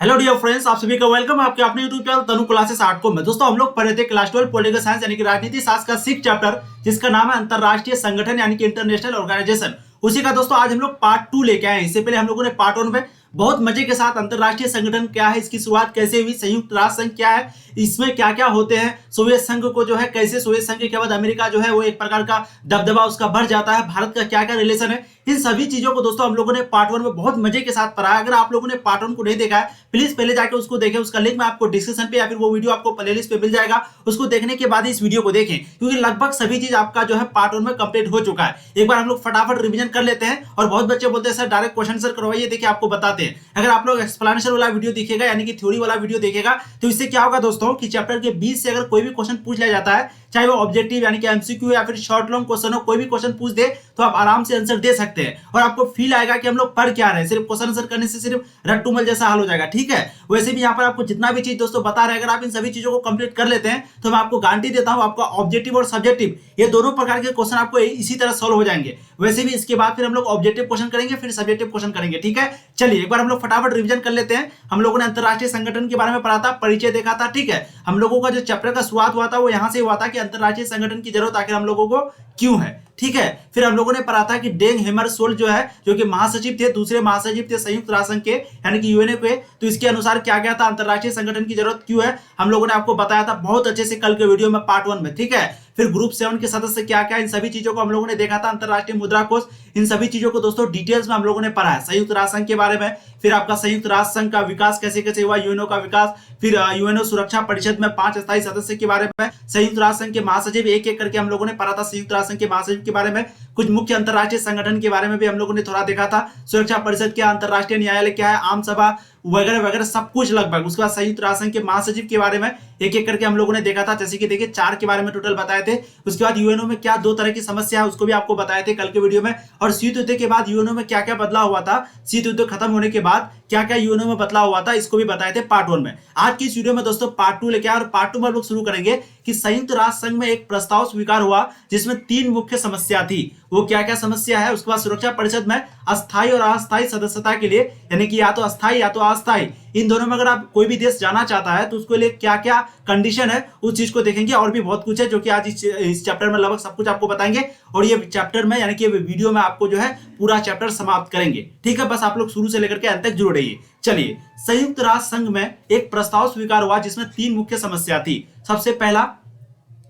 Hello dear friends, आप सभी का वेलकम आपके अपने यूट्यूब चैनल तनु क्लासेस आर्ट को में। दोस्तों हम लोग पढ़ रहे थे क्लास 12 पॉलिटिकल साइंस यानी कि राजनीति शास्त्र का 6 चैप्टर, जिसका नाम है अंतरराष्ट्रीय संगठन यानी कि इंटरनेशनल ऑर्गेनाइजेशन। उसी का दोस्तों आज हम लोग पार्ट 2 लेके आए हैं। इससे पहले हम लोगों ने पार्ट 1 में बहुत मजे के साथ अंतरराष्ट्रीय संगठन क्या है, इसकी शुरुआत कैसे हुई, संयुक्त राष्ट्र संघ क्या है, इसमें क्या क्या होते हैं, सोवियत संघ को जो है कैसे सोवियत संघ के बाद अमेरिका जो है वो एक प्रकार का दबदबा उसका बढ़ जाता है, भारत का क्या क्या रिलेशन है, इन सभी चीजों को दोस्तों हम लोगों ने पार्ट 1 में बहुत मजे के साथ पढ़ा है। अगर आप लोगों ने पार्ट 1 को नहीं देखा है, प्लीज पहले जाकर उसको देखें। उसका लिंक मैं आपको डिस्क्रिप्शन पे या फिर वो वीडियो आपको प्लेलिस्ट पे मिल जाएगा। उसको देखने के बाद इस वीडियो को देखें, क्योंकि लगभग सभी चीज आपका जो है पार्ट 1 में कंप्लीट हो चुका है। एक बार हम लोग फटाफट रिवीजन कर लेते हैं। और बहुत बच्चे बोलते हैं सर डायरेक्ट क्वेश्चन आंसर करवाइए, देखिए आपको बताते हैं। अगर आप लोग एक्सप्लेनेशन वाला वीडियो देखिएगा यानी कि थ्योरी वाला वीडियो देखेगा, तो इससे क्या होगा दोस्तों कि चैप्टर के बीच से अगर कोई भी क्वेश्चन पूछ लिया जाता है, चाहे वो ऑब्जेक्टिव यानी कि एमसीक्यू या फिर शॉर्ट लॉन्ग क्वेश्चन हो, कोई भी क्वेश्चन पूछ दे तो आप आराम से आंसर दे सकते हैं और आपको फील आएगा कि हम लोग पढ़ क्या रहे हैं। सिर्फ क्वेश्चन आंसर करने से सिर्फ रट्टूमल जैसा हाल हो जाएगा, ठीक है। वैसे भी यहाँ पर आपको जितना भी चीज दोस्तों बता रहे हैं, अगर आप इन सभी चीजों को कंप्लीट कर लेते हैं तो मैं आपको गारंटी देता हूँ आपका ऑब्जेक्टिव और सब्जेक्टिव ये दोनों प्रकार के क्वेश्चन आपको इसी तरह सॉल्व हो जाएंगे। वैसे भी इसके बाद फिर हम लोग ऑब्जेक्टिव क्वेश्चन करेंगे, फिर सब्जेक्टिव क्वेश्चन करेंगे, ठीक है। चलिए एक बार हम लोग फटाफट रिवीजन कर लेते हैं। हम लोगों ने अंतरराष्ट्रीय संगठन के बारे में पढ़ा था, परिचय देखा था, ठीक है। हम लोगों का जो चैप्टर का शुरुआत हुआ था वो यहाँ से हुआ था कि अंतरराष्ट्रीय संगठन की जरूरत आखिर हम लोगों को क्यों है, ठीक है। फिर हम लोगों ने पढ़ा था कि डेंग हेमरशोल्ड जो है, जो कि महासचिव थे, दूसरे महासचिव थे संयुक्त राष्ट्र संघ के यानी कि यूएनओ के, तो इसके अनुसार क्या क्या था, अंतरराष्ट्रीय संगठन की जरूरत क्यों है, हम लोगों ने आपको बताया था बहुत अच्छे से कल के वीडियो में पार्ट 1 में, ठीक है। फिर ग्रुप 7 के सदस्य क्या क्या, इन सभी चीजों को हम लोगों ने देखा था। अंतरराष्ट्रीय मुद्रा कोष, इन सभी चीजों को दोस्तों डिटेल्स में हम लोगों ने पढ़ा है। संयुक्त राष्ट्र संघ के बारे में, फिर आपका संयुक्त राष्ट्र संघ का विकास कैसे कैसे हुआ, यूएनओ का विकास, फिर यूएनओ सुरक्षा परिषद में 5 स्थायी सदस्य के बारे में, संयुक्त राष्ट्र संघ के महासचिव एक एक करके हम लोगों ने पढ़ा था। संयुक्त राष्ट्र संघ के महासचिव के बारे में, कुछ मुख्य अंतरराष्ट्रीय संगठन के बारे में भी हम लोगों ने थोड़ा देखा था। सुरक्षा परिषद क्या, अंतरराष्ट्रीय न्यायालय क्या है, आम सभा वगैरह वगैरह सब कुछ लगभग। उसके बाद संयुक्त राष्ट्र संघ के महासचिव के बारे में एक एक करके हम लोगों ने देखा था, जैसे कि देखिए 4 के बारे में टोटल बताए थे। उसके बाद यूएनओ में क्या 2 तरह की समस्या है उसको भी आपको बताए थे कल के वीडियो में। और शीत युद्ध के बाद यूएनओ में क्या क्या बदलाव हुआ था, शीत युद्ध खत्म होने के बाद क्या क्या यूएनओ में बदलाव हुआ था, इसको भी बताए थे पार्ट 1 में। आज की इस वीडियो में दोस्तों पार्ट 2 लेके आए और पार्ट 2 में हम लोग शुरू करेंगे कि संयुक्त राष्ट्र संघ में एक प्रस्ताव स्वीकार हुआ जिसमें 3 मुख्य समस्या थी। वो क्या क्या समस्या है, उसके बाद सुरक्षा परिषद में अस्थायी और अस्थायी सदस्यता के लिए, यानी कि या तो अस्थायी या तो अस्थायी, इन दोनों में अगर आप कोई भी देश जाना चाहता है तो उसके लिए क्या क्या कंडीशन है उस चीज को देखेंगे। और भी बहुत कुछ है जो कि आज इस चैप्टर में लगभग सब कुछ आपको बताएंगे। और ये चैप्टर में यानी कि वीडियो में आपको जो है पूरा चैप्टर समाप्त करेंगे, ठीक है। बस आप लोग शुरू से लेकर के अंत तक जुड़ रहिए। चलिए, संयुक्त राष्ट्र संघ में एक प्रस्ताव स्वीकार हुआ जिसमें 3 मुख्य समस्या थी। सबसे पहला,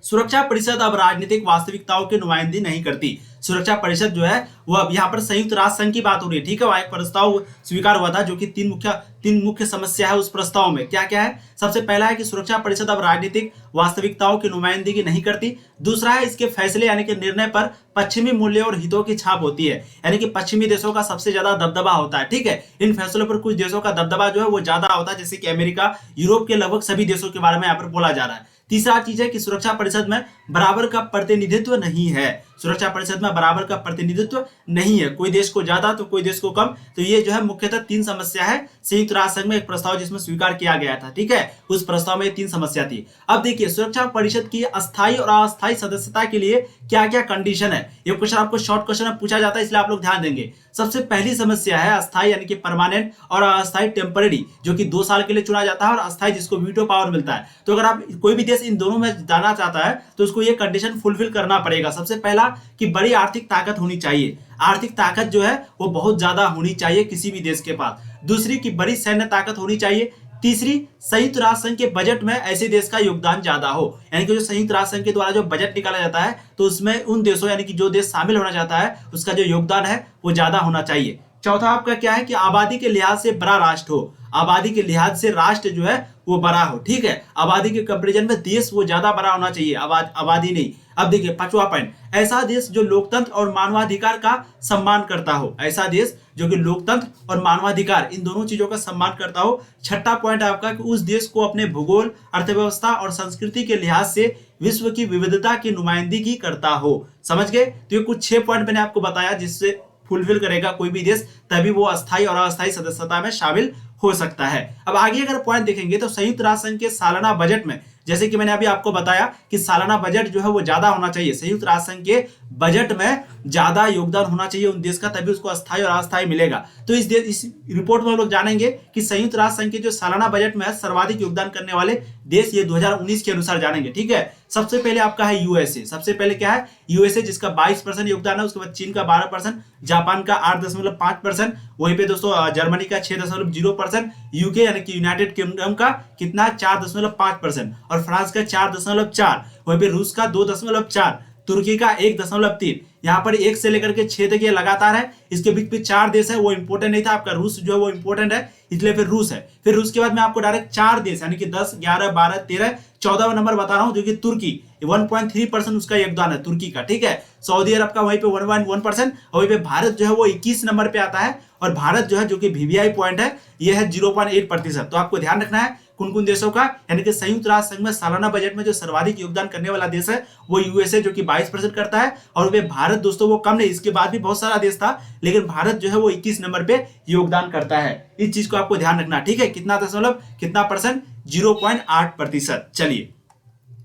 सुरक्षा परिषद अब राजनीतिक वास्तविकताओं की नुमाइंदगी नहीं करती। सुरक्षा परिषद जो है वो अब यहाँ पर संयुक्त राष्ट्र संघ की बात हो रही है, ठीक है। वहां एक प्रस्ताव स्वीकार हुआ था जो कि 3 मुख्य समस्या है उस प्रस्ताव में। क्या क्या है, सबसे पहला है कि सुरक्षा परिषद अब राजनीतिक वास्तविकताओं की नुमाइंदगी नहीं करती। दूसरा है इसके फैसले यानी कि निर्णय पर पश्चिमी मूल्यों और हितों की छाप होती है, यानी कि पश्चिमी देशों का सबसे ज्यादा दबदबा होता है, ठीक है। इन फैसलों पर कुछ देशों का दबदबा जो है वो ज्यादा होता है, जैसे कि अमेरिका, यूरोप के लगभग सभी देशों के बारे में यहाँ पर बोला जा रहा है। तीसरा चीज है कि सुरक्षा परिषद में बराबर का प्रतिनिधित्व नहीं है। सुरक्षा परिषद में बराबर का प्रतिनिधित्व नहीं है, कोई देश को ज्यादा तो कोई देश को कम। तो ये जो है मुख्यतः 3 समस्या है संयुक्त राष्ट्र संघ में एक प्रस्ताव जिसमें स्वीकार किया गया था, ठीक है। उस प्रस्ताव में 3 समस्या थी। अब देखिए सुरक्षा परिषद की अस्थायी और अस्थायी सदस्यता के लिए क्या क्या कंडीशन है, ये क्वेश्चन आपको शॉर्ट क्वेश्चन में पूछा जाता है, इसलिए आप लोग ध्यान देंगे। सबसे पहली समस्या है अस्थायी यानी कि परमानेंट, और अस्थायी टेम्पररी जो कि 2 साल के लिए चुना जाता है, और अस्थायी जिसको वीटो पावर मिलता है। तो अगर आप कोई भी देश इन दोनों में जाना चाहता है तो उसको ये कंडीशन फुलफिल करना पड़ेगा। सबसे पहला कि बड़ी आर्थिक ताकत होनी चाहिए, आर्थिक ताकत जो है वो बहुत ज्यादा होनी चाहिए किसी भी देश के पास। दूसरी कि बड़ी सैन्य ताकत होनी चाहिए। तीसरी, संयुक्त राष्ट्र संघ के बजट में ऐसे देश का योगदान ज्यादा हो, यानी कि जो संयुक्त राष्ट्र संघ के द्वारा जो बजट निकाला जाता है तो उसमें उन देशों यानी कि जो देश शामिल होना चाहता है उसका जो योगदान है वो ज्यादा होना चाहिए। चौथा आपका क्या है कि आबादी के लिहाज से बड़ा राष्ट्र हो, आबादी के लिहाज से राष्ट्र जो है वो बड़ा हो, ठीक है। आबादी के कंपैरिजन में देश वो ज्यादा बड़ा होना चाहिए, आबादी नहीं। अब देखिए 5वां पॉइंट, ऐसा देश जो लोकतंत्र और मानवाधिकार का सम्मान करता हो, ऐसा देश जो कि लोकतंत्र और मानवाधिकार इन दोनों चीजों का सम्मान करता हो। 6वां पॉइंट आपका कि उस देश को अपने भूगोल, अर्थव्यवस्था और संस्कृति के लिहाज से विश्व की विविधता की नुमाइंदगी करता हो। समझ गए? तो ये कुछ 6 पॉइंट मैंने आपको बताया जिससे फुलफिल करेगा कोई भी देश, तभी वो अस्थायी और अस्थायी सदस्यता में शामिल हो सकता है। अब आगे अगर पॉइंट देखेंगे तो संयुक्त राष्ट्र संघ के सालाना बजट में जैसे कि मैंने अभी आपको बताया कि सालाना बजट जो है वो ज्यादा होना चाहिए, संयुक्त राष्ट्र संघ के बजट में ज्यादा योगदान होना चाहिए उन देश का, तभी उसको अस्थायी और अस्थायी मिलेगा। तो इस रिपोर्ट में हम लोग जानेंगे कि संयुक्त राष्ट्र संघ के जो सालाना बजट में सर्वाधिक योगदान करने वाले देश ये 2019 के अनुसार जानेंगे। ठीक है, सबसे पहले आपका है यूएसए। सबसे पहले क्या है? यूएसए, जिसका 22% योगदान है। उसके बाद चीन का 12%, जापान का 8.5%, वहीं पे दोस्तों जर्मनी का 6.0%, यूके यानी कि यूनाइटेड किंगडम का कितना 4.5% और फ्रांस का 4.4, वहीं पे रूस का 2.4, तुर्की का 1.3। यहाँ पर 1 से लेकर के 6 तक ये लगातार है। इसके बीच में 4 देश है, वो इंपोर्टेंट नहीं था। आपका रूस जो है वो इंपोर्टेंट है, इसलिए फिर रूस है। फिर रूस के बाद मैं आपको डायरेक्ट 4 देश यानी कि 10, 11, 12, 13, 14वां नंबर बता रहा हूँ, जो कि तुर्की 1.3% उसका योगदान है तुर्की का। ठीक है, सऊदी अरब का वहीं पे 1.1% और वहीं पे भारत जो है वो 21 नंबर पे आता है। और भारत जो है, जो कि वीवीआई पॉइंट है, ये है 0.8%। तो आपको ध्यान रखना है कौन कौन देशों का, यानी कि संयुक्त राष्ट्र संघ में सालाना बजट में जो सर्वाधिक योगदान करने वाला देश है वो यूएसए, जो कि 22% करता है। और वे भारत दोस्तों वो कम नहीं, इसके बाद भी बहुत सारा देश था, लेकिन भारत जो है वो 21 नंबर पे योगदान करता है। इस चीज को आपको ध्यान रखना। ठीक है, कितना परसेंट? 0.8%। चलिए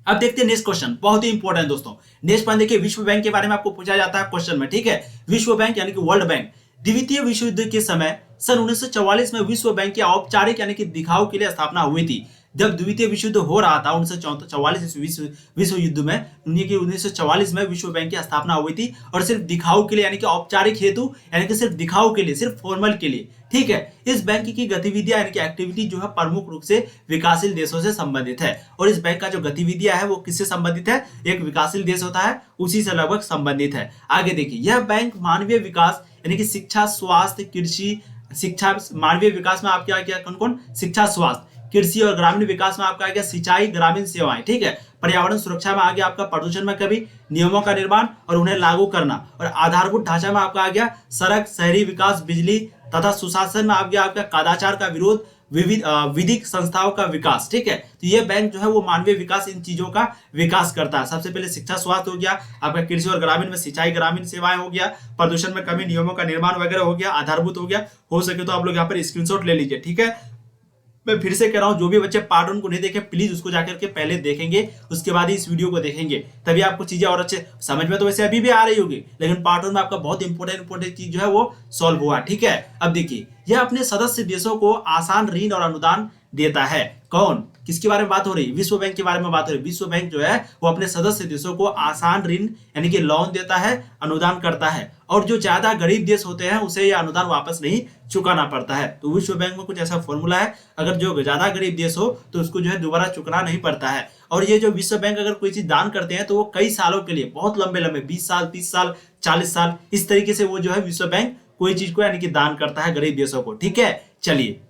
अब देखते हैं नेक्स्ट क्वेश्चन, बहुत ही इंपॉर्टेंट दोस्तों। नेक्स्ट पॉइंट देखिए, विश्व बैंक के बारे में आपको पूछा जाता है क्वेश्चन में। ठीक है, विश्व बैंक यानी कि वर्ल्ड बैंक द्वितीय विश्व युद्ध के समय सन 1944 में विश्व बैंक की औपचारिक यानी कि दिखाऊ के लिए स्थापना हुई थी। जब द्वितीय विश्व युद्ध हो रहा था 1944 विश्व युद्ध में, 1944 में विश्व बैंक की स्थापना हुई थी, और सिर्फ दिखाऊ के लिए यानी कि औपचारिक हेतु, यानी कि सिर्फ दिखाऊ के लिए, सिर्फ फॉर्मल के लिए। ठीक है, इस बैंक की गतिविधियां यानी कि एक्टिविटी जो है प्रमुख रूप से विकासशील देशों से संबंधित है। और इस बैंक का जो गतिविधियां है वो किससे संबंधित है? एक विकासशील देश होता है उसी से लगभग संबंधित है। आगे देखिए, यह बैंक मानवीय विकास यानी कि शिक्षा, स्वास्थ्य, कृषि, शिक्षा, मानवीय विकास में आपके क्या कौन कौन? शिक्षा, स्वास्थ्य, कृषि और ग्रामीण विकास में आपका आ गया सिंचाई, ग्रामीण सेवाएं। ठीक है, पर्यावरण सुरक्षा में आ गया आपका प्रदूषण में कभी नियमों का निर्माण और उन्हें लागू करना, और आधारभूत ढांचा में आपका आ गया सड़क, शहरी विकास, बिजली तथा सुशासन में आ गया आपका कदाचार का विरोध, विधिक संस्थाओं का विकास। ठीक है, तो ये बैंक जो है वो मानवीय विकास, इन चीजों का विकास करता है। सबसे पहले शिक्षा, स्वास्थ्य हो गया, आपका कृषि और ग्रामीण में सिंचाई, ग्रामीण सेवाएं हो गया, प्रदूषण में कमी, नियमों का निर्माण वगैरह हो गया, आधारभूत हो गया। हो सके तो आप लोग यहाँ पर स्क्रीनशॉट ले लीजिए। ठीक है, मैं फिर से कह रहा हूं, जो भी बच्चे पार्ट 1 को नहीं देखे प्लीज उसको जाकर के पहले देखेंगे, उसके बाद ही इस वीडियो को देखेंगे, तभी आपको चीजें और अच्छे समझ में तो वैसे अभी भी आ रही होगी, लेकिन पार्ट 1 में आपका बहुत इंपॉर्टेंट चीज जो है वो सॉल्व हुआ। ठीक है, अब देखिए, यह अपने सदस्य देशों को आसान ऋण और अनुदान देता है। कौन? किसके बारे में बात हो रही है? विश्व बैंक के बारे में बात हो रही है। विश्व बैंक जो है वो अपने सदस्य देशों को आसान ऋण यानी कि लोन देता है, अनुदान करता है, और जो ज्यादा गरीब देश होते हैं उसे यह अनुदान वापस नहीं चुकाना पड़ता है। तो विश्व बैंक में कुछ ऐसा फॉर्मूला है, अगर जो ज्यादा गरीब देश हो तो उसको जो है दोबारा चुकाना नहीं पड़ता है। और ये जो विश्व बैंक अगर कोई चीज दान करते हैं तो वो कई सालों के लिए, बहुत लंबे 20 साल, 30 साल, 40 साल, इस तरीके से वो जो है विश्व बैंक कोई चीज को यानी कि दान करता है गरीब देशों को। ठीक है, चलिए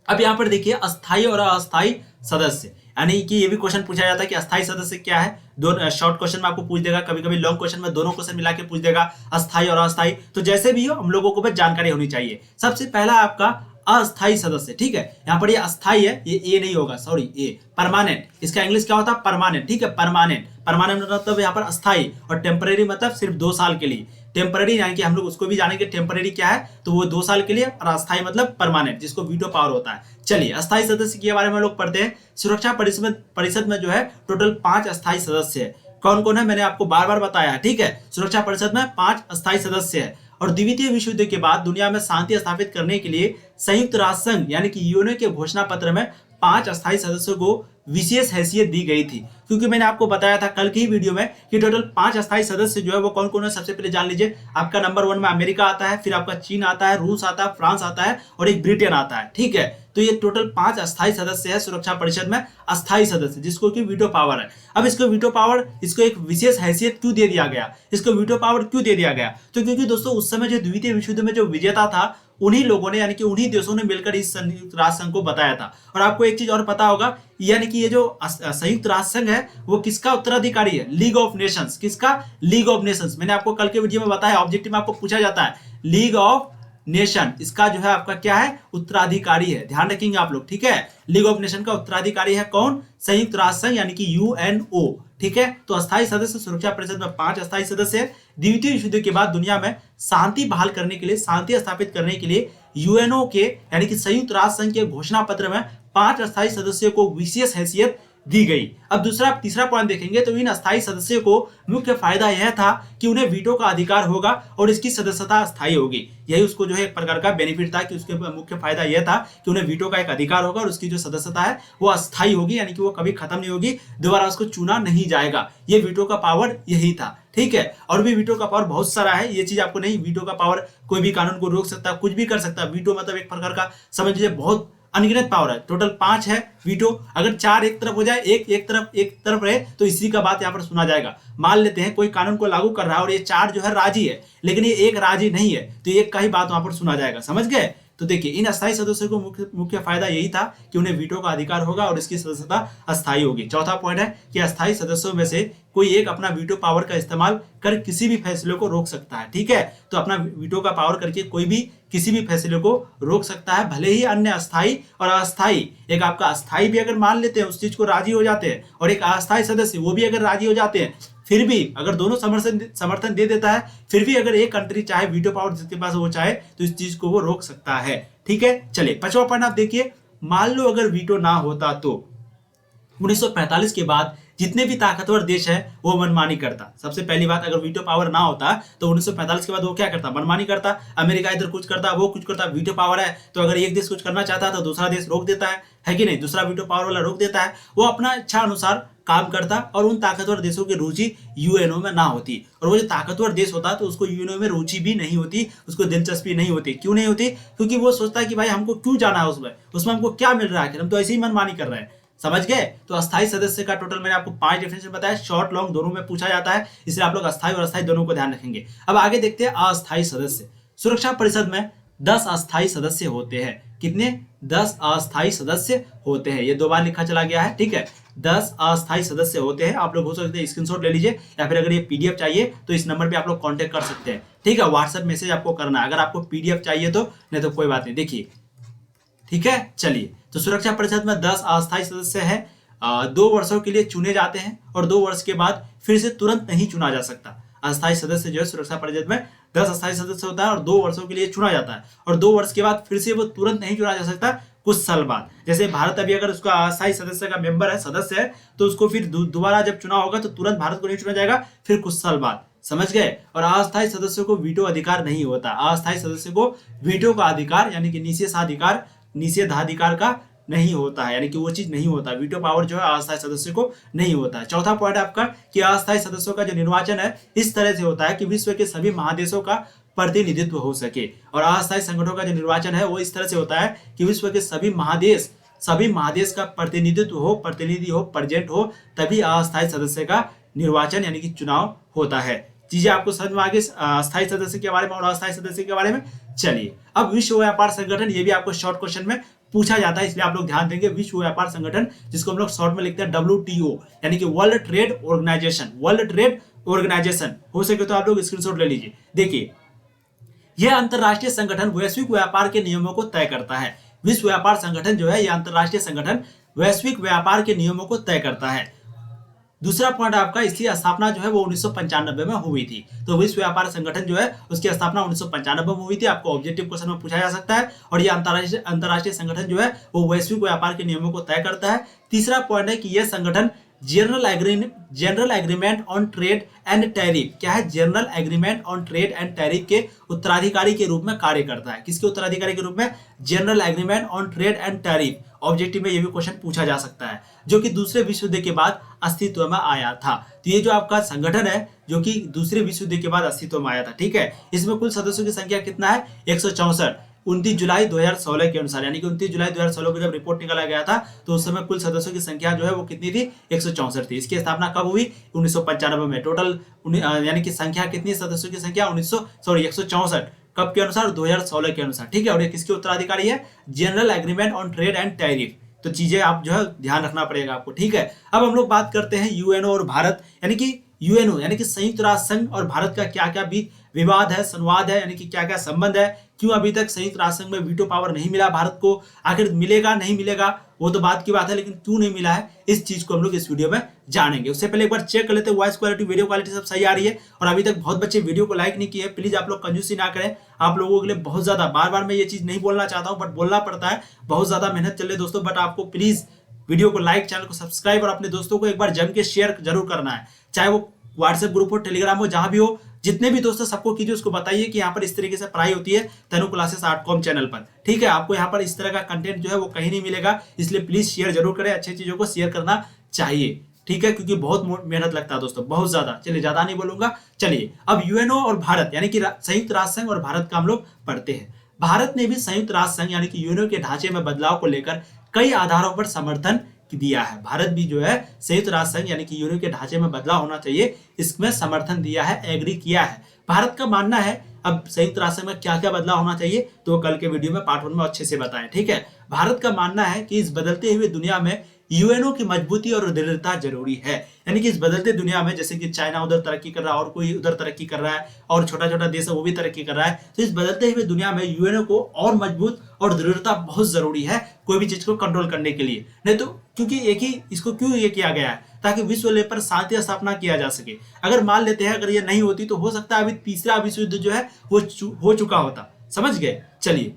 अब यहाँ पर देखिए, अस्थायी और अस्थायी सदस्य, यानी कि ये भी क्वेश्चन पूछा जाता है कि अस्थायी सदस्य क्या है। दोनों शॉर्ट क्वेश्चन में आपको पूछ देगा, कभी कभी लॉन्ग क्वेश्चन में दोनों क्वेश्चन मिला के पूछ देगा, अस्थायी और अस्थायी। तो जैसे भी हो हम लोगों को बस जानकारी होनी चाहिए। सबसे पहला आपका अस्थायी सदस्य। ठीक है, यहाँ पर ये अस्थायी है, ये ए नहीं होगा, सॉरी, ए परमानेंट। इसका इंग्लिश क्या होता है? परमानेंट। ठीक है, परमानेंट। परमानेंट मतलब यहाँ पर अस्थायी, और टेम्परेरी मतलब सिर्फ 2 साल के लिए। टेम्परेरी यानी कि हम लोग उसको भी जानेंगे टेम्परेरी क्या है, तो वो 2 साल के लिए, और अस्थायी मतलब परमानेंट, जिसको वीटो पावर होता है। चलिए अस्थायी सदस्य के बारे में लोग पढ़ते हैं। सुरक्षा परिषद में जो है टोटल 5 अस्थायी सदस्य है। कौन कौन है मैंने आपको बार बार बताया है। ठीक है, सुरक्षा परिषद में 5 अस्थायी सदस्य है। और द्वितीय विश्व युद्ध के बाद दुनिया में शांति स्थापित करने के लिए संयुक्त राष्ट्र संघ यानी कि यूएनओ के घोषणा पत्र में 5 अस्थायी सदस्यों को विशेष हैसियत दी गई थी। क्योंकि मैंने आपको बताया था कल की ही वीडियो में कि टोटल 5 अस्थायी सदस्य जो है वो कौन कौन है। सबसे पहले जान लीजिए, आपका नंबर 1 में अमेरिका आता है, फिर आपका चीन आता है, रूस आता है, फ्रांस आता है, और एक ब्रिटेन आता है। ठीक है, तो ये टोटल 5 अस्थायी सदस्य है सुरक्षा परिषद में, अस्थायी सदस्य, जिसको कि वीटो पावर है। अब इसको वीटो पावर, इसको एक विशेष हैसियत क्यों दे दिया गया, इसको वीटो पावर क्यों दे दिया गया? तो क्योंकि दोस्तों उस समय जो द्वितीय विश्व युद्ध में जो विजेता था, उन्हीं लोगों ने यानी कि उन्हीं देशों ने मिलकर इस संयुक्त राष्ट्र संघ को बताया था। और आपको एक चीज और पता होगा, यानी कि ये जो संयुक्त राष्ट्र संघ है वो किसका उत्तराधिकारी है? League of Nations. किसका? League of Nations. मैंने आपको कल के वीडियो में बताया, ऑब्जेक्टिव में आपको पूछा जाता है लीग ऑफ नेशन, इसका जो है आपका क्या है? उत्तराधिकारी है। ध्यान रखेंगे आप लोग। ठीक है, लीग ऑफ नेशन का उत्तराधिकारी है कौन? संयुक्त राष्ट्र संघ यानी कि यूएनओ। ठीक है, तो अस्थायी सदस्य सुरक्षा परिषद में 5 अस्थायी सदस्य है। द्वितीय विश्व युद्ध के बाद दुनिया में शांति बहाल करने के लिए, शांति स्थापित करने के लिए यूएनओ के यानी कि संयुक्त राष्ट्र संघ के घोषणा पत्र में 5 अस्थायी सदस्यों को विशेष हैसियत दी गई। अब तीसरा पॉइंट देखेंगे तो इन अस्थायी सदस्यों को मुख्य फायदा यह था कि उन्हें वीटो का अधिकार होगा और इसकी सदस्यता अस्थायी होगी। यही उसको जो है एक प्रकार का बेनिफिट था कि उसके मुख्य फायदा यह था कि उन्हें वीटो का एक अधिकार होगा और उसकी जो सदस्यता है वो अस्थायी होगी, यानी कि वो कभी खत्म नहीं होगी, दोबारा उसको चुना नहीं जाएगा। ये वीटो का पावर यही था, ठीक है। और भी वीटो का पावर बहुत सारा है, ये चीज आपको नहीं, वीटो का पावर कोई भी कानून को रोक सकता है, कुछ भी कर सकता है। वीटो मतलब एक प्रकार का समझ लीजिए बहुत अनगिनत पावर है, टोटल 5 है वीटो। अगर 4 एक तरफ हो जाए, एक तरफ रहे तो इसी का बात यहाँ पर सुना जाएगा। मान लेते हैं कोई कानून को लागू कर रहा है और ये 4 जो है राजी है, लेकिन ये एक राजी नहीं है, तो एक का ही बात वहां पर सुना जाएगा, समझ गए। तो देखिए इन अस्थायी सदस्यों को मुख्य फायदा यही था कि उन्हें वीटो का अधिकार होगा और इसकी सदस्यता अस्थायी होगी। चौथा पॉइंट है कि अस्थायी सदस्यों में से कोई एक अपना वीटो पावर का इस्तेमाल कर किसी भी फैसले को रोक सकता है, ठीक है। तो अपना वीटो का पावर करके कोई भी किसी भी फैसले को रोक सकता है, भले ही अन्य अस्थायी और अस्थायी, एक आपका अस्थायी भी अगर मान लेते हैं उस चीज को राजी हो जाते हैं और एक अस्थायी सदस्य वो भी अगर राजी हो जाते हैं, फिर भी अगर दोनों समर्थन दे देता है, फिर भी अगर एक कंट्री चाहे वीटो पावर जिसके पास वो चाहे तो इस चीज को वो रोक सकता है, ठीक है। चलिए 5वां पॉइंट आप देखिए, मान लो अगर वीटो ना होता तो 1945 के बाद जितने भी ताकतवर देश है वो मनमानी करता। सबसे पहली बात, अगर वीटो पावर ना होता तो 1945 के बाद वो क्या करता, मनमानी करता। अमेरिका इधर कुछ करता, वो कुछ करता। वीटो पावर है तो अगर एक देश कुछ करना चाहता है तो दूसरा देश रोक देता है कि नहीं, दूसरा वीटो पावर वाला रोक देता है। वो अपना इच्छा अनुसार काम करता और उन ताकतवर देशों की रुचि यूएनओ में ना होती। और वो जो ताकतवर देश होता तो उसको यूएनओ में रुचि भी नहीं होती, उसको दिलचस्पी नहीं होती। क्यों नहीं होती? क्योंकि वो सोचता है कि भाई हमको क्यों जाना है उसमें हमको क्या मिल रहा है, हम तो ऐसे ही मनमानी कर रहे हैं, समझ गए। तो अस्थायी सदस्य का टोटल मैंने आपको 5 डेफिनेशन बताया, शॉर्ट लॉन्ग दोनों में पूछा जाता है, इसलिए आप लोग अस्थायी और अस्थायी दोनों को ध्यान रखेंगे। अब आगे देखते हैं अस्थायी सदस्य। सुरक्षा परिषद में 10 अस्थायी सदस्य होते हैं। कितने? 10 अस्थायी सदस्य होते हैं। ये 2 बार लिखा चला गया है, ठीक है। 10 अस्थायी सदस्य होते हैं। आप लोग हो सकते हैं स्क्रीनशॉट ले लीजिए, या फिर अगर ये पीडीएफ चाहिए तो इस नंबर पे आप लोग कांटेक्ट कर सकते हैं, ठीक है। व्हाट्सएप मैसेज आपको करना है, अगर आपको पीडीएफ चाहिए तो, नहीं तो कोई बात नहीं। देखिए, ठीक है। चलिए, तो सुरक्षा परिषद में 10 अस्थायी सदस्य हैं। 2 वर्षों के लिए चुने जाते हैं और 2 वर्ष के बाद फिर से तुरंत नहीं चुना जा सकता। अस्थायी सदस्य जो है सुरक्षा परिषद में 10 अस्थायी सदस्य होता है और 2 वर्षों के लिए चुना जाता है, और 2 वर्ष के बाद फिर से वो तुरंत नहीं चुना जा सकता, कुछ साल बाद। जैसे भारत अभी अगर उसका अस्थायी सदस्य का मेंबर है, सदस्य है, तो उसको फिर दोबारा जब चुनाव होगा तो तुरंत भारत को नहीं चुना जाएगा, फिर कुछ साल बाद, समझ गए। और अस्थायी सदस्यों को वीटो अधिकार नहीं होता। अस्थायी सदस्य को वीटो का अधिकार यानी कि निषेधाधिकार का नहीं होता है, यानी कि वो चीज नहीं होता। वीटो पावर जो है अस्थायी सदस्य को नहीं होता है। चौथा पॉइंट आपका कि अस्थायी सदस्यों का जो निर्वाचन है इस तरह से होता है कि विश्व के सभी महादेशों का प्रतिनिधित्व हो सके। और अस्थायी संगठनों का जो निर्वाचन है वो इस तरह से होता है कि विश्व के सभी महादेश का प्रतिनिधित्व हो, प्रतिनिधि हो, प्रेजेंट हो, तभी अस्थायी सदस्य का निर्वाचन यानी कि चुनाव होता है। चीजें आपको समझ में आ गई अस्थायी सदस्य के बारे में और अस्थायी सदस्य के बारे में। चलिए, अब विश्व व्यापार संगठन, ये भी आपको शॉर्ट क्वेश्चन में पूछा जाता है, इसलिए आप लोग ध्यान देंगे। विश्व व्यापार संगठन, जिसको हम लोग शॉर्ट में लिखते हैं WTO, यानी कि वर्ल्ड ट्रेड ऑर्गेनाइजेशन। हो सके तो आप लोग स्क्रीनशॉट ले लीजिए। देखिए, यह अंतरराष्ट्रीय संगठन वैश्विक व्यापार के नियमों को तय करता है। विश्व व्यापार संगठन जो है, यह अंतरराष्ट्रीय संगठन वैश्विक व्यापार के नियमों को तय करता है। दूसरा पॉइंट आपका, इसकी स्थापना जो है वो 1995 में हुई थी। तो विश्व व्यापार संगठन जो है उसकी स्थापना 1995 में हुई थी। आपको ऑब्जेक्टिव क्वेश्चन में पूछा जा सकता है। और ये अंतरराष्ट्रीय संगठन जो है वो वैश्विक व्यापार के नियमों को तय करता है। तीसरा पॉइंट है कि यह संगठन general agreement on trade and tariff, क्या है? General agreement on trade and tariff के उत्तराधिकारी के रूप में कार्य करता है। किसके उत्तराधिकारी के रूप में? General agreement on trade and tariff. Objective में ये भी क्वेश्चन पूछा जा सकता है, जो कि दूसरे विश्व युद्ध के बाद अस्तित्व में आया था। तो ये जो आपका संगठन है जो कि दूसरे विश्व युद्ध के बाद अस्तित्व में आया था, ठीक है। इसमें कुल सदस्यों की संख्या कितना है? 164। 29 जुलाई 2016 के अनुसार, यानी कि 29 जुलाई 2016 को जब रिपोर्ट निकाला गया था तो उस समय कुल सदस्यों की संख्या जो है वो कितनी थी? 164 थी। इसकी स्थापना कब हुई? 1995 में। टोटल यानी कि संख्या कितनी? सदस्यों की संख्या 164 कब के अनुसार? 2016 के अनुसार, ठीक है। और ये किसके उत्तराधिकारी है? General agreement on trade and tariff. तो चीजें आप जो है ध्यान रखना पड़ेगा आपको, ठीक है। अब हम लोग बात करते हैं यूएनओ और भारत, यानी कि यूएनओ यानी कि संयुक्त राष्ट्र संघ और भारत का क्या क्या विवाद है, संवाद है, यानी कि क्या क्या संबंध है। क्यों अभी तक संयुक्त राष्ट्र संघ में वीटो पावर नहीं मिला भारत को? आखिर मिलेगा नहीं मिलेगा वो तो बात की बात है, लेकिन क्यों नहीं मिला है इस चीज को हम लोग इस वीडियो में जानेंगे। उससे पहले एक बार चेक कर लेते हैं वॉइस क्वालिटी, वीडियो क्वालिटी सब सही आ रही है। और अभी तक बहुत बच्चे वीडियो को लाइक नहीं किए, प्लीज आप लोग कंजूसी ना करें। आप लोगों के लिए बहुत ज्यादा बार बार मैं ये चीज नहीं बोलना चाहता हूँ, बट बोलना पड़ता है। बहुत ज्यादा मेहनत चल रही है दोस्तों, बट आपको प्लीज वीडियो को लाइक, चैनल को सब्सक्राइब और अपने दोस्तों को एक बार जम के शेयर जरूर करना है, चाहे वो व्हाट्सएप ग्रुप हो, टेलीग्राम हो, जहां भी हो, जितने भी दोस्तों सबको कीजिए, उसको बताइए कि यहाँ पर इस तरीके से पढ़ाई होती है तनु क्लासेस .com चैनल पर। ठीक है, आपको यहाँ पर इस तरह का कंटेंट जो है वो कहीं नहीं मिलेगा, इसलिए प्लीज शेयर जरूर करें, अच्छी चीजों को शेयर करना चाहिए। ठीक है, क्योंकि बहुत मेहनत लगता है दोस्तों, बहुत ज्यादा। चलिए ज्यादा नहीं बोलूंगा, चलिए अब यूएनओ और भारत यानी कि संयुक्त राष्ट्र संघ और भारत का हम लोग पढ़ते हैं। भारत ने भी संयुक्त राष्ट्र संघ यानी कि यूएनओ के ढांचे में बदलाव को लेकर कई आधारों पर समर्थन दिया है। भारत भी जो है संयुक्त राष्ट्र संघ यानी कि यूएनओ के ढांचे में बदलाव होना चाहिए, इसमें समर्थन दिया है, एग्री किया है। भारत का मानना है अब संयुक्त राष्ट्र में क्या क्या बदलाव होना चाहिए तो कल के वीडियो में पार्ट 1 में अच्छे से बताएं। ठीक है, भारत का मानना है कि इस बदलते हुए दुनिया में यूएनओ की मजबूती और दृढ़ता जरूरी है। यानी कि इस बदलते दुनिया में जैसे कि चाइना उधर तरक्की कर रहा है और कोई उधर तरक्की कर रहा है और छोटा छोटा देश है वो भी तरक्की कर रहा है, तो इस बदलते हुए दुनिया में यूएनओ को और मजबूत और दृढ़ता बहुत जरूरी है कोई भी चीज को कंट्रोल करने के लिए। नहीं तो क्योंकि एक ही इसको क्यों ये किया गया है ताकि विश्व लेवल पर शांति स्थापना किया जा सके। अगर मान लेते हैं अगर ये नहीं होती तो हो सकता है अभी तीसरा विश्व युद्ध जो है वो हो चुका होता। समझ गए। चलिए,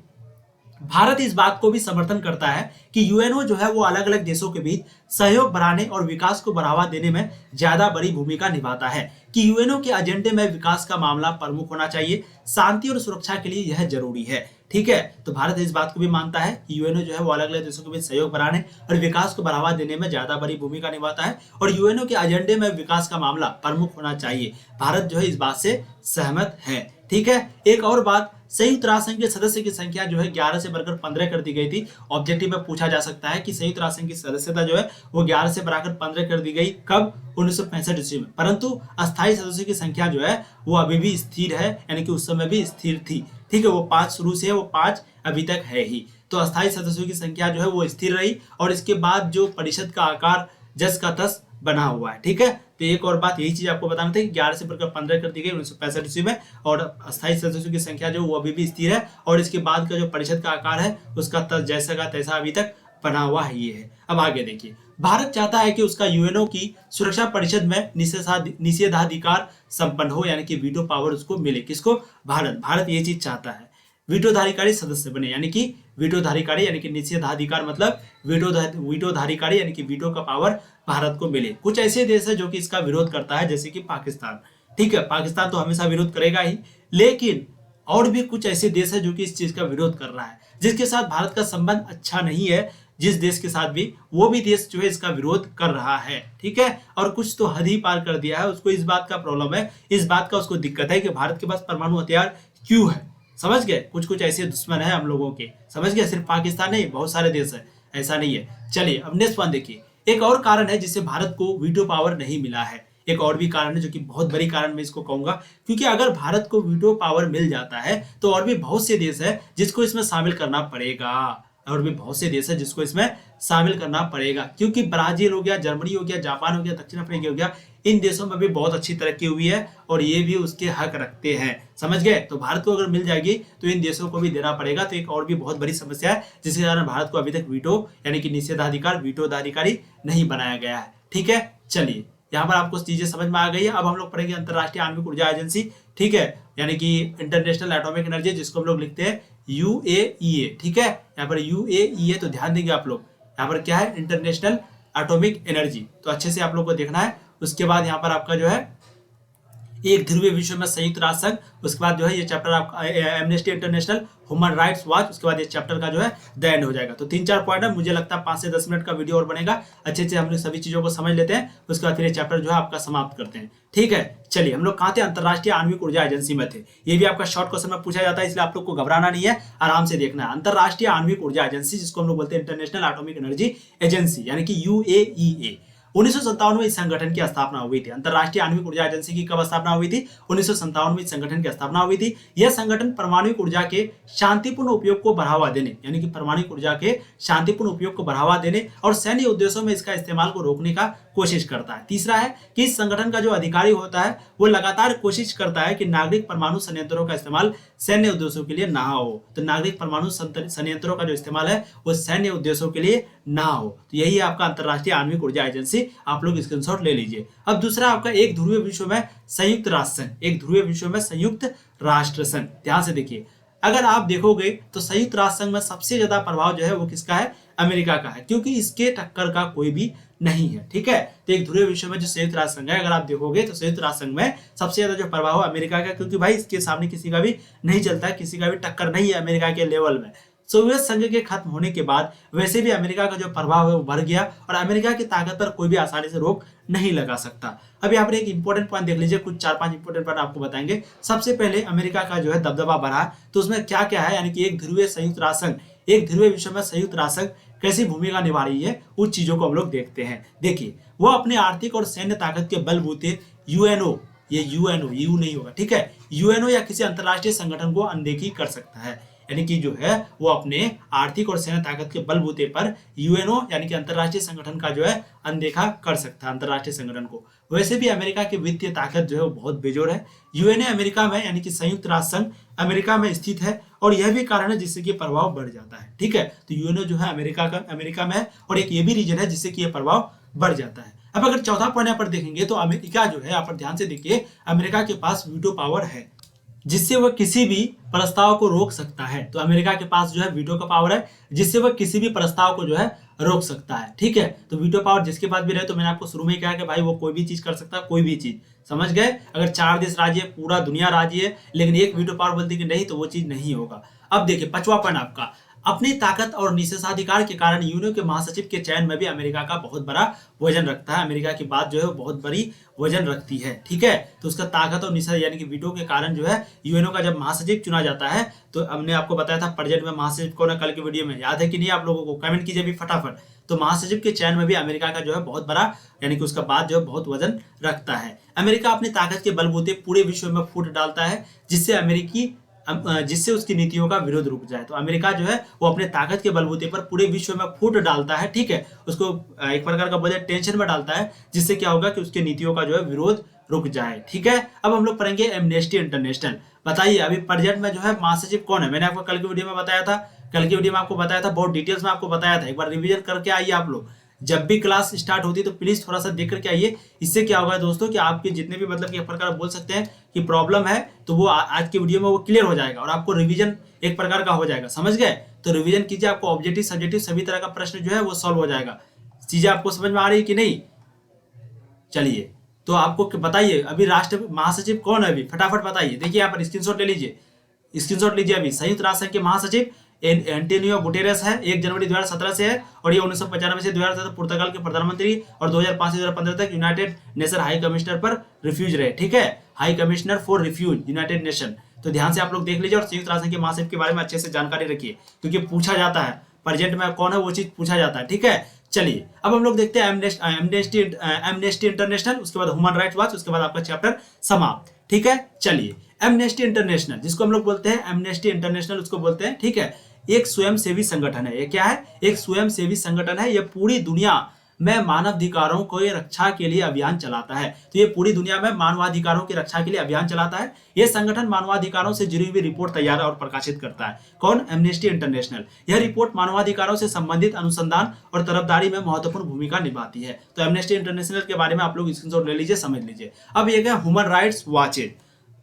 भारत इस बात को भी समर्थन करता है कि यूएनओ जो है वो अलग अलग देशों के बीच सहयोग बढ़ाने और विकास को बढ़ावा देने में ज्यादा बड़ी भूमिका निभाता है, कि यूएनओ के एजेंडे में विकास का मामला प्रमुख होना चाहिए, शांति और सुरक्षा के लिए यह जरूरी है। ठीक है, तो भारत इस बात को भी मानता है कि यूएनओ जो है वो अलग अलग देशों के बीच सहयोग बढ़ाने और विकास को बढ़ावा देने में ज्यादा बड़ी भूमिका निभाता है और यूएनओ के एजेंडे में विकास का मामला प्रमुख होना चाहिए। भारत जो है इस बात से सहमत है। ठीक है, एक और बात, संयुक्त राष्ट्र संघ के सदस्य की संख्या जो है 11 से बढ़कर 15 कर दी गई थी। ऑब्जेक्टिव में पूछा जा सकता है कि संयुक्त राष्ट्र संघ की सदस्यता जो है वो 11 से बढ़ाकर 15 कर दी गई कब, 1965 ईस्वी में। परंतु अस्थायी सदस्यों की संख्या जो है वो अभी भी स्थिर है, यानी कि उस समय भी स्थिर थी। ठीक है, वो 5 शुरू से है, वो 5 अभी तक है ही। तो अस्थायी सदस्यों की संख्या जो है वो स्थिर रही और इसके बाद जो परिषद का आकार जस का तस बना हुआ है। ठीक है, तो एक और बात यही चीज आपको बताना था कि 11 से बढ़कर 15 कर दी गई 1965 ईस्वी में और अस्थायी सदस्यों की संख्या जो वो अभी भी स्थिर है और इसके बाद का जो परिषद का आकार है उसका तस जैसा का तैसा अभी तक बना हुआ है ये है। अब आगे देखिए, भारत चाहता है कि उसका यूएनओ की सुरक्षा परिषद में निषेधाधिकार संपन्न हो, यानी कि वीटो पावर उसको मिले। किसको? भारत ये चीज चाहता है, वीटोधारिकारी सदस्य बने, यानी कि वीटोधारिकारी यानी कि निषेधाधिकार मतलब वीटोधारिकारी यानी कि वीटो का पावर भारत को मिले। कुछ ऐसे देश है जो कि इसका विरोध करता है, जैसे कि पाकिस्तान। ठीक है, पाकिस्तान तो हमेशा विरोध करेगा ही, लेकिन और भी कुछ ऐसे देश है जो कि इस चीज का विरोध कर रहा है, जिसके साथ भारत का संबंध अच्छा नहीं है, जिस देश के साथ भी, वो भी देश जो है इसका विरोध कर रहा है। ठीक है, और कुछ तो हद ही पार कर दिया है, उसको इस बात का प्रॉब्लम है, इस बात का उसको दिक्कत है कि भारत के पास परमाणु हथियार क्यों है। समझ गए, कुछ कुछ ऐसे दुश्मन है हम लोगों के। समझ गए, सिर्फ पाकिस्तान नहीं, बहुत सारे देश है, ऐसा नहीं है। चलिए अब नेक्स्ट वन देखिए, एक और कारण है जिससे भारत को वीटो पावर नहीं मिला है। एक और भी कारण है जो कि बहुत बड़ी कारण मैं इसको कहूंगा, क्योंकि अगर भारत को वीटो पावर मिल जाता है तो और भी बहुत से देश है जिसको इसमें शामिल करना पड़ेगा, और भी बहुत से देश है जिसको इसमें शामिल करना पड़ेगा, क्योंकि ब्राजील हो गया, जर्मनी हो गया, जापान हो गया, दक्षिण अफ्रीका हो गया, इन देशों में भी बहुत अच्छी तरक्की हुई है और ये भी उसके हक रखते हैं। समझ गए, तो भारत को अगर मिल जाएगी तो इन देशों को भी देना पड़ेगा। तो एक और भी बहुत बड़ी समस्या है जिसके कारण भारत को अभी तक वीटो यानी कि निषेधाधिकार वीटोधारिकारी नहीं बनाया गया है। ठीक है, चलिए यहाँ पर आपको चीजें समझ में आ गई है। अब हम लोग पढ़ेंगे अंतरराष्ट्रीय आणविक ऊर्जा एजेंसी। ठीक है, यानी कि इंटरनेशनल एटॉमिक एनर्जी, जिसको हम लोग लिखते हैं यूएईए। ठीक है, यहाँ पर यूएईए, तो ध्यान देंगे आप लोग, यहाँ पर क्या है, इंटरनेशनल एटॉमिक एनर्जी, तो अच्छे से आप लोग को देखना है। उसके बाद यहाँ पर आपका जो है एक ध्रुवीय विश्व में संयुक्त राष्ट्र संघ, उसके बाद जो है ये चैप्टर आपका amnesty international, human rights watch, उसके बाद ये चैप्टर का जो है द एंड हो जाएगा। तो 3-4 पॉइंट है, मुझे लगता है 5 से 10 मिनट का वीडियो और बनेगा, अच्छे से हम लोग सभी चीजों को समझ लेते हैं, उसके बाद फिर ये चैप्टर जो है आपका समाप्त करते हैं। ठीक है, चलिए हम लोग कहाँ थे, अंतरराष्ट्रीय आणविक ऊर्जा एजेंसी में थे। ये भी आपका शॉर्ट क्वेश्चन में पूछा जाता है, इसलिए आप लोग को घबराना नहीं है, आराम से देखना है। अंतरराष्ट्रीय आणविक ऊर्जा एजेंसी, जिसको हम लोग बोलते हैं इंटरनेशनल एटॉमिक एनर्जी एजेंसी, यानी कि यूएईए, 1957 में इस संगठन की स्थापना हुई थी। अंतरराष्ट्रीय आणविक ऊर्जा एजेंसी की कब स्थापना हुई थी? 1957 में इस संगठन की स्थापना हुई थी। यह संगठन परमाणु ऊर्जा के शांतिपूर्ण उपयोग को बढ़ावा देने, यानी कि परमाणु ऊर्जा के शांतिपूर्ण उपयोग को बढ़ावा देने और सैन्य उद्देश्यों में इसका इस्तेमाल को रोकने का कोशिश करता है। तीसरा है कि इस संगठन का जो अधिकारी होता है वो लगातार कोशिश करता है कि नागरिक परमाणु संयंत्रों का इस्तेमाल सैन्य उद्देश्यों के लिए ना हो। तो नागरिक परमाणु संयंत्रों का जो इस्तेमाल है वो सैन्य उद्देश्यों के लिए ना हो। तो यही है आपका अंतरराष्ट्रीय आणविक ऊर्जा एजेंसी, आप लोग स्क्रीनशॉट ले लीजिए। अब दूसरा आपका एक ध्रुवीय विश्व में संयुक्त राष्ट्र संघ, एक ध्रुवीय विश्व में संयुक्त राष्ट्र संघ। ध्यान से देखिए, अगर आप देखोगे तो संयुक्त राष्ट्र संघ में सबसे ज्यादा प्रभाव जो है वो किसका है? अमेरिका का है, क्योंकि इसके टक्कर का कोई भी नहीं है। ठीक है, तो एक ध्रुवीय विश्व में जो संयुक्त राष्ट्र संघ है, अगर आप देखोगे तो संयुक्त राष्ट्र संघ में सबसे ज्यादा जो प्रभाव है अमेरिका का, क्योंकि भाई इसके सामने किसी का भी नहीं चलता है, किसी का भी टक्कर नहीं है अमेरिका के लेवल में। सोवियत संघ के खत्म होने के बाद वैसे भी अमेरिका का जो प्रभाव है वो बढ़ गया और अमेरिका की ताकत पर कोई भी आसानी से रोक नहीं लगा सकता। अब यहाँ पर एक इंपॉर्टेंट पॉइंट देख लीजिए, कुछ 4-5 इंपॉर्टेंट पॉइंट आपको बताएंगे। सबसे पहले अमेरिका का जो है दबदबा बढ़ा, तो उसमें क्या क्या है, यानी कि एक ध्रुवीय संयुक्त राष्ट्र संघ, एक ध्रुवीय विश्व में संयुक्त राष्ट्र संघ कैसी भूमिका निभा रही है, उस चीजों को हम लोग देखते हैं। देखिए, वो अपने आर्थिक और सैन्य ताकत के बलबूते यूएनओ, ये यूएनओ यू नहीं होगा, ठीक है, यूएनओ या किसी अंतरराष्ट्रीय संगठन को अनदेखी कर सकता है। यानी कि जो है वो अपने आर्थिक और सैन्य ताकत के बलबूते पर यूएनओ यानी कि अंतरराष्ट्रीय संगठन का जो है अनदेखा कर सकता है, अंतरराष्ट्रीय संगठन को। वैसे भी अमेरिका की वित्तीय ताकत जो है वो बहुत बेजोड़ है। यूएनए अमेरिका में यानी कि संयुक्त राष्ट्र संघ अमेरिका में स्थित है और यह भी कारण है जिससे कि प्रभाव बढ़ जाता है। ठीक है, तो यूएनओ जो है अमेरिका में है और एक ये भी रीजन है जिससे कि यह प्रभाव बढ़ जाता है। अब अगर चौथा पॉइंट यहाँ पर देखेंगे तो अमेरिका जो है, यहाँ पर ध्यान से देखिए, अमेरिका के पास वीटो पावर है जिससे वह किसी भी प्रस्ताव को रोक सकता है। तो अमेरिका के पास जो है वीटो का पावर है जिससे वह किसी भी प्रस्ताव को जो है रोक सकता है। ठीक है, तो वीटो पावर जिसके पास भी रहे, तो मैंने आपको शुरू में कहा कि भाई वो कोई भी चीज कर सकता है, कोई भी चीज, समझ गए। अगर 4 देश राज्य है, पूरा दुनिया राज्य है, लेकिन एक वीटो पावर बोलती कि नहीं, तो वो चीज नहीं होगा। अब देखिए 5वां पॉइंट आपका, अपनी ताकत और निषेधाधिकार के कारण यूएनओ के महासचिव के चयन में भी अमेरिका का बहुत बड़ा वजन रखता है। अमेरिका की बात जो है वो बहुत बड़ी वजन रखती है। ठीक है, तो उसका ताकत और निषेध यानी कि वीटो के कारण जो है यूएनओ का जब महासचिव चुना जाता है, तो हमने आपको बताया था प्रेजेंट में महासचिव कौन है, कल की वीडियो में, याद है कि नहीं आप लोगों को, कमेंट कीजिए भी फटाफट। तो महासचिव के चयन में भी अमेरिका का जो है बहुत बड़ा यानी कि उसका बात जो है बहुत वजन रखता है। अमेरिका अपनी ताकत के बलबूते पूरे विश्व में फूट डालता है जिससे उसकी नीतियों का विरोध रुक जाए। तो अमेरिका जो है वो अपने ताकत के बलबूते पर पूरे विश्व में फूट डालता है। ठीक है, उसको एक प्रकार का बोले टेंशन में डालता है, जिससे क्या होगा कि उसके नीतियों का जो है विरोध रुक जाए। ठीक है, अब हम लोग पढ़ेंगे एमनेस्टी इंटरनेशनल। बताइए अभी प्रेजेंट में जो है महासचिव कौन है, मैंने आपको कल की वीडियो में बताया था, बहुत डिटेल्स में आपको बताया था। एक बार रिवीजन करके आइए आप लोग, जब भी क्लास स्टार्ट होती है तो प्लीज थोड़ा सा देख करके आइए। इससे क्या होगा दोस्तों कि आपके जितने भी मतलब कि एक प्रकार बोल सकते हैं कि प्रॉब्लम है, तो वो आज की वीडियो में वो क्लियर हो जाएगा और आपको रिवीजन एक प्रकार का हो जाएगा, समझ गए। तो रिवीजन कीजिए, आपको ऑब्जेक्टिव सब्जेक्टिव सभी तरह का प्रश्न जो है वो सॉल्व हो जाएगा। चीजें आपको समझ में आ रही है कि नहीं? चलिए, तो आपको बताइए अभी राष्ट्र महासचिव कौन है, अभी फटाफट बताइए। देखिए यहाँ पर स्क्रीनशॉट ले लीजिए, अभी संयुक्त राष्ट्र संघ के महासचिव एंटोनियो गुटेरेस है, 1 जनवरी 2017 से है और ये 1995 से 2007 तक पुर्तगाल के प्रधानमंत्री और 2005 से 2015 तक यूनाइटेड नेशन हाई कमिश्नर पर रिफ्यूज रहे। ठीक है, high commissioner for refugee united nation. तो ध्यान से आप लोग देख लीजिए और संयुक्त राष्ट्र के महासचिव के बारे में अच्छे से जानकारी रखिए, क्योंकि पूछा जाता है प्रेजेंट में कौन है वो चीज पूछा जाता है। ठीक है, चलिए अब हम लोग देखते हैं एमनेस्टी इंटरनेशनल, उसके बाद ह्यूमन राइट्स वॉच, उसके बाद आपका चैप्टर समाप्त। ठीक है, चलिए एमनेस्टी इंटरनेशनल जिसको हम लोग बोलते हैं एमनेस्टी इंटरनेशनल उसको बोलते हैं। ठीक है, एक स्वयंसेवी संगठन है। ये क्या है? एक स्वयंसेवी संगठन है। ये पूरी दुनिया में मानवाधिकारों को रक्षा के लिए अभियान चलाता है। तो ये पूरी दुनिया में मानवाधिकारों की रक्षा के लिए अभियान चलाता है। ये संगठन मानवाधिकारों से जुड़ी हुई रिपोर्ट तैयार और प्रकाशित करता है। कौन? Amnesty international. यह रिपोर्ट मानवाधिकारों से संबंधित अनुसंधान और तरफदारी में महत्वपूर्ण भूमिका निभाती है। तो एमनेस्टी इंटरनेशनल के बारे में आप लोग स्क्रीनशॉट ले लीजिए, समझ लीजिए। अब ये क्या? ह्यूमन राइट्स वॉच,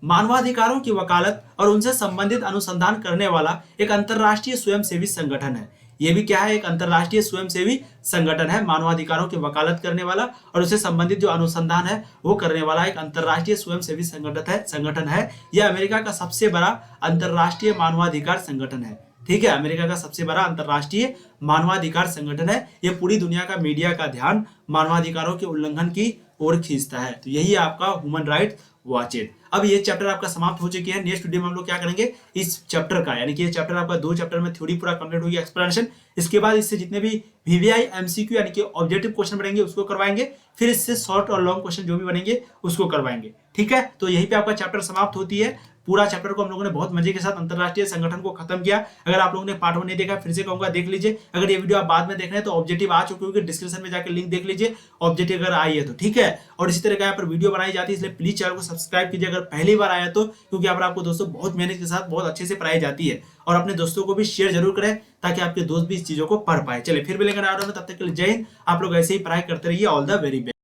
मानवाधिकारों की वकालत और उनसे संबंधित अनुसंधान करने वाला एक अंतरराष्ट्रीय स्वयंसेवी संगठन है। ये भी क्या है? एक अंतरराष्ट्रीय स्वयंसेवी संगठन है, मानवाधिकारों की वकालत करने वाला और उससे संबंधित जो अनुसंधान है वो करने वाला एक अंतरराष्ट्रीय स्वयंसेवी संगठन है। यह अमेरिका का सबसे बड़ा अंतरराष्ट्रीय मानवाधिकार संगठन है। ठीक है, अमेरिका का सबसे बड़ा अंतरराष्ट्रीय मानवाधिकार संगठन है। यह पूरी दुनिया का मीडिया का ध्यान मानवाधिकारों के उल्लंघन की ओर खींचता है। तो यही आपका ह्यूमन राइट्स वॉच इट। अब ये चैप्टर आपका समाप्त हो चुकी है। नेक्स्ट वीडियो में हम लोग क्या करेंगे, इस चैप्टर का यानी कि ये चैप्टर आपका 2 चैप्टर में थ्योरी पूरा कंप्लीट होगी, एक्सप्लेनेशन। इसके बाद इससे जितने भी वीवीआई एमसीक्यू यानी कि ऑब्जेक्टिव क्वेश्चन बनेंगे उसको करवाएंगे, फिर इससे शॉर्ट और लॉन्ग क्वेश्चन जो भी बनेंगे उसको करवाएंगे। ठीक है, तो यहीं पे आपका चैप्टर समाप्त होती है। पूरा चैप्टर को हम लोगों ने बहुत मजे के साथ अंतरराष्ट्रीय संगठन को खत्म किया। अगर आप लोगों ने पार्ट 1 नहीं देखा, फिर से कहूंगा देख लीजिए। अगर ये वीडियो आप बाद में देख रहे हैं तो ऑब्जेक्टिव आ चुके होंगे, डिस्क्रिप्शन में जाकर लिंक देख लीजिए, ऑब्जेक्टिव अगर आई है तो। ठीक है, और इसी तरह का यहाँ पर वीडियो बनाई जाती है, इसलिए प्लीज चैनल को सब्सक्राइब कीजिए अगर पहली बार आया तो, क्योंकि यहाँ पर आपको दोस्तों बहुत मेहनत के साथ बहुत अच्छे से पढ़ाई जाती है। और अपने दोस्तों को भी शेयर जरूर करें ताकि आपके दोस्त भी इस चीजों को पढ़ पाए। चलिए फिर मिलेंगे नए वीडियो में, तब तक के लिए जय हिंद। आप लोग ऐसे ही पढ़ाई करते रहिए। All the very best.